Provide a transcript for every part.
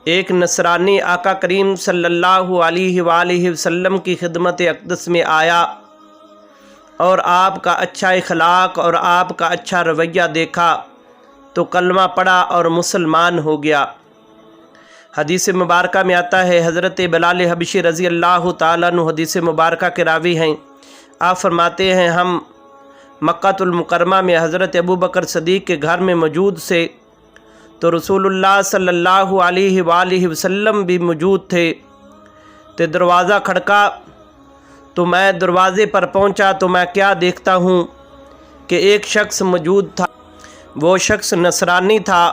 ایک نصرانی آقا کریم صلی اللہ علیہ وآلہ وسلم کی خدمت اقدس میں آیا اور آپ کا اچھا اخلاق اور آپ کا اچھا رویہ دیکھا تو کلمہ پڑھا اور مسلمان ہو گیا۔ حدیث مبارکہ میں آتا ہے، حضرت بلال حبشی رضی اللہ تعالیٰ عنہ حدیث مبارکہ کے راوی ہیں۔ آپ فرماتے ہیں ہم مکہ المکرمہ میں حضرت ابوبکر صدیق کے گھر میں موجود سے تو رسول اللہ صلی اللہ علیہ وآلہ وسلم بھی موجود تھے، تو دروازہ کھڑکا تو میں دروازے پر پہنچا تو میں کیا دیکھتا ہوں کہ ایک شخص موجود تھا، وہ شخص نصرانی تھا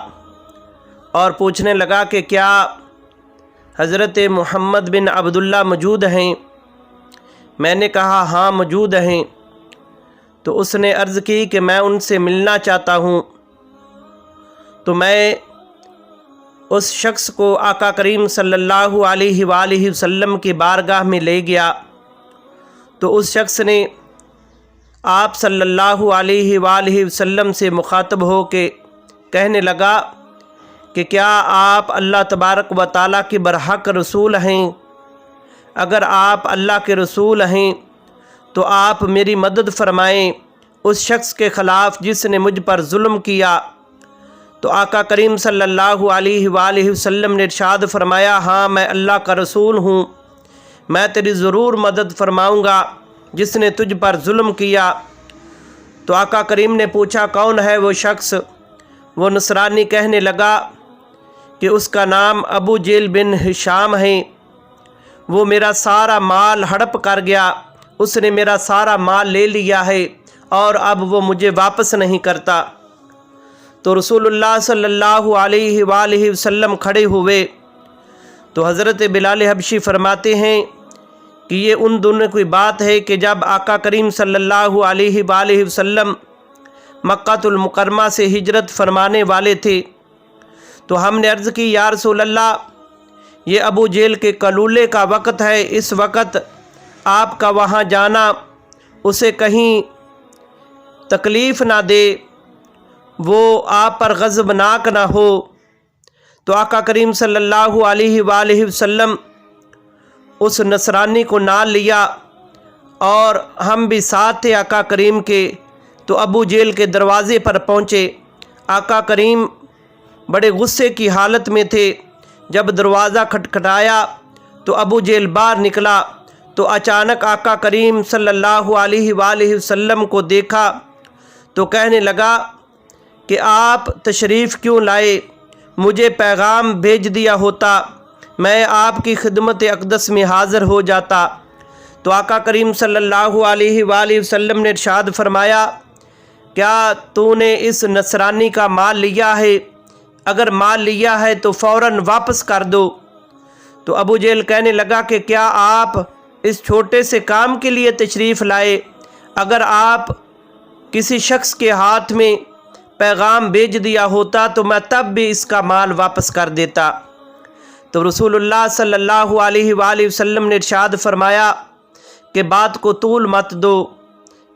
اور پوچھنے لگا کہ کیا حضرت محمد بن عبداللہ موجود ہیں؟ میں نے کہا ہاں موجود ہیں۔ تو اس نے عرض کی کہ میں ان سے ملنا چاہتا ہوں۔ تو میں اس شخص کو آقا کریم صلی اللہ علیہ وآلہ وسلم کی بارگاہ میں لے گیا تو اس شخص نے آپ صلی اللہ علیہ وآلہ وسلم سے مخاطب ہو کے کہنے لگا کہ کیا آپ اللہ تبارک و تعالیٰ کی برحق رسول ہیں؟ اگر آپ اللہ کے رسول ہیں تو آپ میری مدد فرمائیں اس شخص کے خلاف جس نے مجھ پر ظلم کیا۔ تو آقا کریم صلی اللہ علیہ وآلہ وسلم نے ارشاد فرمایا ہاں میں اللہ کا رسول ہوں، میں تیری ضرور مدد فرماؤں گا جس نے تجھ پر ظلم کیا۔ تو آقا کریم نے پوچھا کون ہے وہ شخص؟ وہ نصرانی کہنے لگا کہ اس کا نام ابو جیل بن ہشام ہے، وہ میرا سارا مال ہڑپ کر گیا، اس نے میرا سارا مال لے لیا ہے اور اب وہ مجھے واپس نہیں کرتا۔ تو رسول اللہ صلی اللہ علیہ وآلہ وسلم کھڑے ہوئے تو حضرت بلال حبشی فرماتے ہیں کہ یہ ان دونوں کی بات ہے کہ جب آقا کریم صلی اللہ علیہ وآلہ وسلم مکہ المکرمہ سے ہجرت فرمانے والے تھے تو ہم نے عرض کی یا رسول اللہ یہ ابو جیل کے کلولے کا وقت ہے، اس وقت آپ کا وہاں جانا اسے کہیں تکلیف نہ دے، وہ آپ پر غضبناک نہ ہو۔ تو آقا کریم صلی اللہ علیہ وآلہ وسلم اس نصرانی کو نال لیا اور ہم بھی ساتھ تھے آقا کریم کے۔ تو ابو جیل کے دروازے پر پہنچے، آقا کریم بڑے غصے کی حالت میں تھے۔ جب دروازہ کھٹکھٹایا تو ابو جیل باہر نکلا تو اچانک آقا کریم صلی اللہ علیہ وآلہ وسلم کو دیکھا تو کہنے لگا کہ آپ تشریف کیوں لائے؟ مجھے پیغام بھیج دیا ہوتا، میں آپ کی خدمت اقدس میں حاضر ہو جاتا۔ تو آقا کریم صلی اللہ علیہ وآلہ وسلم نے ارشاد فرمایا کیا تو نے اس نصرانی کا مال لیا ہے؟ اگر مال لیا ہے تو فوراً واپس کر دو۔ تو ابو جہل کہنے لگا کہ کیا آپ اس چھوٹے سے کام کے لیے تشریف لائے؟ اگر آپ کسی شخص کے ہاتھ میں پیغام بھیج دیا ہوتا تو میں تب بھی اس کا مال واپس کر دیتا۔ تو رسول اللہ صلی اللہ علیہ وآلہ وسلم نے ارشاد فرمایا کہ بات کو طول مت دو،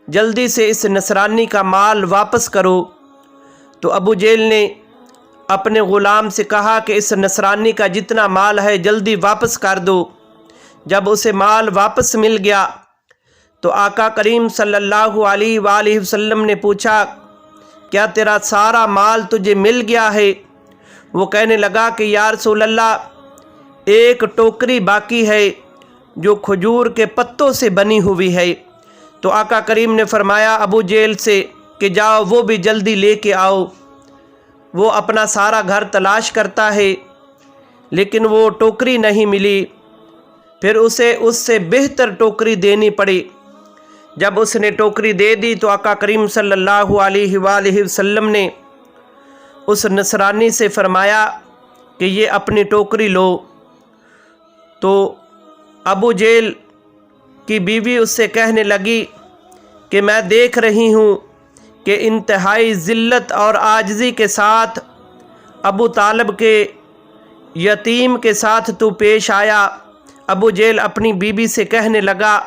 جلدی سے اس نصرانی کا مال واپس کرو۔ تو ابو جہل نے اپنے غلام سے کہا کہ اس نصرانی کا جتنا مال ہے جلدی واپس کر دو۔ جب اسے مال واپس مل گیا تو آقا کریم صلی اللہ علیہ وآلہ وسلم نے پوچھا کیا تیرا سارا مال تجھے مل گیا ہے؟ وہ کہنے لگا کہ یا رسول اللہ ایک ٹوکری باقی ہے جو کھجور کے پتوں سے بنی ہوئی ہے۔ تو آقا کریم نے فرمایا ابو جہل سے کہ جاؤ وہ بھی جلدی لے کے آؤ۔ وہ اپنا سارا گھر تلاش کرتا ہے لیکن وہ ٹوکری نہیں ملی، پھر اسے اس سے بہتر ٹوکری دینی پڑی۔ جب اس نے ٹوکری دے دی تو آقا کریم صلی اللہ علیہ وآلہ وسلم نے اس نصرانی سے فرمایا کہ یہ اپنی ٹوکری لو۔ تو ابو جہل کی بیوی اس سے کہنے لگی کہ میں دیکھ رہی ہوں کہ انتہائی ذلت اور عاجزی کے ساتھ ابو طالب کے یتیم کے ساتھ تو پیش آیا۔ ابو جہل اپنی بیوی سے کہنے لگا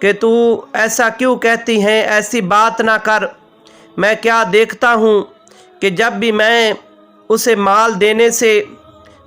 کہ تو ایسا کیوں کہتی ہیں؟ ایسی بات نہ کر، میں کیا دیکھتا ہوں کہ جب بھی میں اسے مال دینے سے